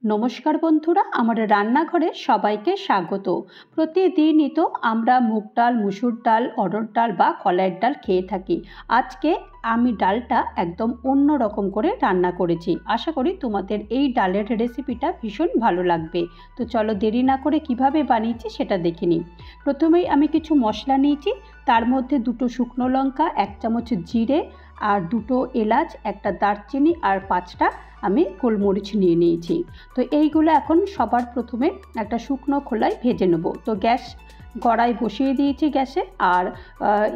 নমস্কার বন্ধুরা, আমার রান্নাঘরে সবাইকে স্বাগত। প্রতিদিনই তো আমরা মুগ ডাল, মুসুর ডাল, অড়হর ডাল বা কলাইয়ের ডাল খেয়ে থাকি। আজকে আমি ডালটা একদম অন্য রকম করে রান্না করেছি। আশা করি তোমাদের এই ডালের রেসিপিটা ভীষণ ভালো লাগবে। তো চলো দেরি না করে কিভাবে বানিয়েছি সেটা দেখে নিই। প্রথমেই আমি কিছু মশলা নিয়েছি। তার মধ্যে 2টো শুকনো লঙ্কা, 1 চামচ জিরে আর 2টো এলাচ, একটা দারচিনি আর 5টা আমি গোলমরিচ নিয়ে নিয়েছি। তো এইগুলো এখন সবার প্রথমে একটা শুকনো খোলায় ভেজে নেব। তো গ্যাস কড়াই বসিয়ে দিয়েছি গ্যাসে, আর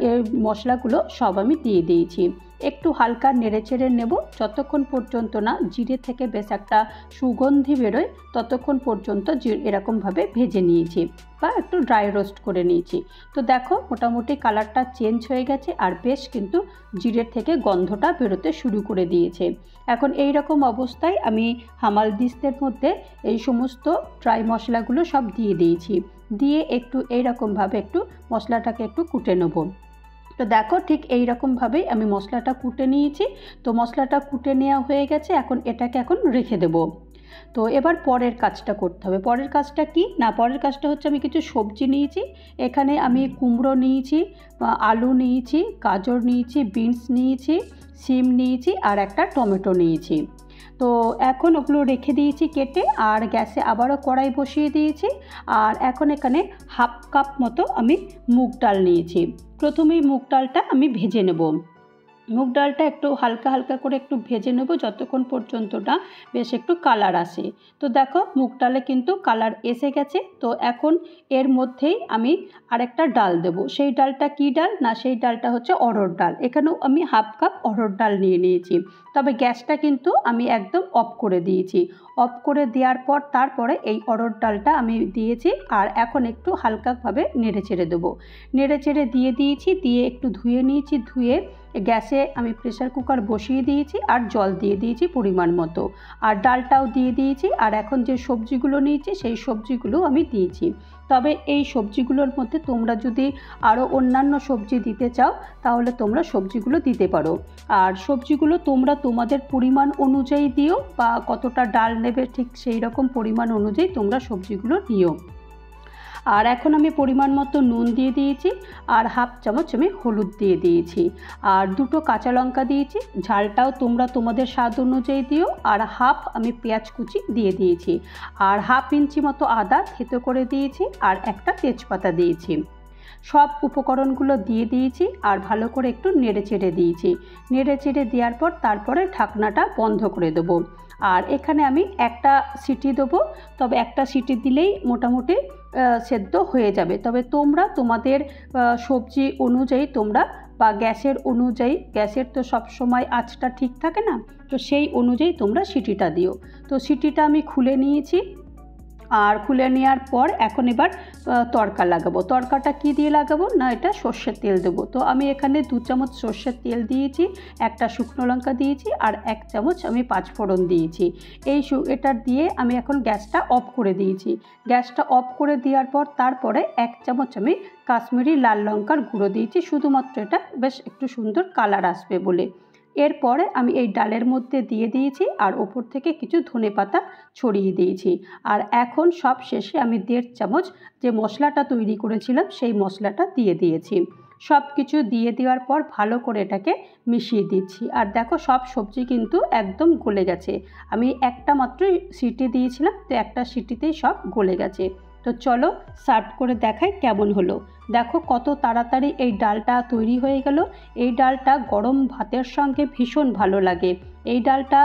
এই মশলাগুলো সব আমি দিয়ে দিয়েছি। একটু হালকা নেড়েচেড়ে নেব যতক্ষণ পর্যন্ত না জিরে থেকে বেশ একটা সুগন্ধি বেরোয়, ততক্ষণ পর্যন্ত এরকমভাবে ভেজে নিয়েছি বা একটু ড্রাই রোস্ট করে নিয়েছি। তো দেখো মোটামুটি কালারটা চেঞ্জ হয়ে গেছে আর বেশ কিন্তু জিরের থেকে গন্ধটা বেরোতে শুরু করে দিয়েছে। এখন এই রকম অবস্থায় আমি হামাল দিস্তের মধ্যে এই সমস্ত ড্রাই মশলাগুলো সব দিয়ে দিয়েছি। দিয়ে একটু এইরকমভাবে একটু মশলাটাকে একটু কুটে নেব। তো দেখো ঠিক এই রকমভাবেই আমি মশলাটা কুটে নিয়েছি। তো মশলাটা কুটে নেওয়া হয়ে গেছে, এখন এটাকে এখন রেখে দেব। তো এবার পরের কাজটা করতে হবে। পরের কাজটা কি না, পরের কাজটা হচ্ছে আমি কিছু সবজি নিয়েছি। এখানে আমি কুমড়ো নিয়েছি, আলু নিয়েছি, গাজর নিয়েছি, বিনস নিয়েছি, সিম নিয়েছি আর একটা টমেটো নিয়েছি। তো এখন ওগুলো রেখে দিয়েছি কেটে, আর গ্যাসে আবারও কড়াই বসিয়ে দিয়েছি। আর এখন এখানে হাফ কাপ মতো আমি মুগ ডাল নিয়েছি। প্রথমেই মুগ ডালটা আমি ভেজে নেব। মুগ ডালটা একটু হালকা হালকা করে একটু ভেজে নেব যতক্ষণ পর্যন্ত না বেশ একটু কালার আসে। তো দেখো মুগ ডালে কিন্তু কালার এসে গেছে। তো এখন এর মধ্যেই আমি আরেকটা ডাল দেব। সেই ডালটা কি ডাল না, সেই ডালটা হচ্ছে অড়হর ডাল। এখানেও আমি হাফ কাপ অড়হর ডাল নিয়ে নিয়েছি। তবে গ্যাসটা কিন্তু আমি একদম অফ করে দিয়েছি। অফ করে দেওয়ার পর তারপরে এই অড়হর ডালটা আমি দিয়েছি, আর এখন একটু হালকাভাবে নেড়ে চেড়ে দেবো। নেড়ে চেড়ে দিয়ে দিয়েছি, দিয়ে একটু ধুয়ে নিয়েছি। ধুয়ে গ্যাসে আমি প্রেসার কুকার বসিয়ে দিয়েছি আর জল দিয়ে দিয়েছি পরিমাণ মতো, আর ডালটাও দিয়ে দিয়েছি। আর এখন যে সবজিগুলো নিয়েছি সেই সবজিগুলো আমি দিয়েছি। তবে এই সবজিগুলোর মধ্যে তোমরা যদি আরও অন্যান্য সবজি দিতে চাও তাহলে তোমরা সবজিগুলো দিতে পারো। আর সবজিগুলো তোমরা তোমাদের পরিমাণ অনুযায়ী দিও, বা কতটা ডাল নেবে ঠিক সেই রকম পরিমাণ অনুযায়ী তোমরা সবজিগুলো নিও। আর এখন আমি পরিমাণ মতো নুন দিয়ে দিয়েছি, আর হাফ চামচ আমি হলুদ দিয়ে দিয়েছি, আর 2টো কাঁচা লঙ্কা দিয়েছি। ঝালটাও তোমরা তোমাদের স্বাদ অনুযায়ী দিও। আর হাফ আমি পেঁয়াজ কুচি দিয়ে দিয়েছি, আর হাফ ইঞ্চি মতো আদা থেতো করে দিয়েছি, আর একটা তেজপাতা দিয়েছি। সব উপকরণগুলো দিয়ে দিয়েছি আর ভালো করে একটু নেড়ে চেড়ে দিয়েছি। নেড়ে চেড়ে দেওয়ার পর তারপরে ঢাকনাটা বন্ধ করে দেবো। আর এখানে আমি একটা সিটি দেবো। তবে একটা সিটি দিলেই মোটামুটি সেদ্ধ হয়ে যাবে। তবে তোমরা তোমাদের সবজি অনুযায়ী তোমরা বা গ্যাসের অনুযায়ী, গ্যাসের তো সব সময় আঁচটা ঠিক থাকে না, তো সেই অনুযায়ী তোমরা সিটিটা দিও। তো সিটিটা আমি খুলে নিয়েছি। আর খুলে নেওয়ার পর এখন এবার তড়কা লাগাবো। তড়কাটা কি দিয়ে লাগাবো না, এটা সর্ষের তেল দেবো। তো আমি এখানে 2 চামচ সর্ষের তেল দিয়েছি, একটা শুকনো লঙ্কা দিয়েছি আর 1 চামচ আমি 5 ফোড়ন দিয়েছি। এটা দিয়ে আমি এখন গ্যাসটা অফ করে দিয়েছি। গ্যাসটা অফ করে দেওয়ার পর তারপরে 1 চামচ আমি কাশ্মীরি লাল লঙ্কার গুঁড়ো দিয়েছি, শুধুমাত্র এটা বেশ একটু সুন্দর কালার আসবে বলে। এরপরে আমি এই ডালের মধ্যে দিয়ে দিয়েছি, আর ওপর থেকে কিছু ধনেপাতা ছড়িয়ে দিয়েছি। আর এখন সব শেষে আমি 1.5 চামচ যে মশলাটা তৈরি করেছিলাম সেই মশলাটা দিয়ে দিয়েছি। সব কিছু দিয়ে দেওয়ার পর ভালো করে এটাকে মিশিয়ে দিচ্ছি। আর দেখো সব সবজি কিন্তু একদম গলে গেছে। আমি একটা মাত্র সিটি দিয়েছিলাম, তো একটা সিটিতেই সব গলে গেছে। তো চলো সার্ভ করে দেখাই কেমন হলো। দেখো কত তাড়াতাড়ি এই ডালটা তৈরি হয়ে গেল। এই ডালটা গরম ভাতের সঙ্গে ভীষণ ভালো লাগে। এই ডালটা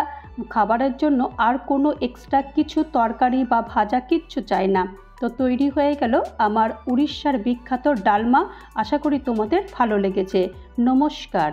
খাবারের জন্য আর কোনো এক্সট্রা কিছু তরকারি বা ভাজা কিচ্ছু চাই না। তো তৈরি হয়ে গেল আমার উড়িষ্যার বিখ্যাত ডালমা। আশা করি তোমাদের ভালো লেগেছে। নমস্কার।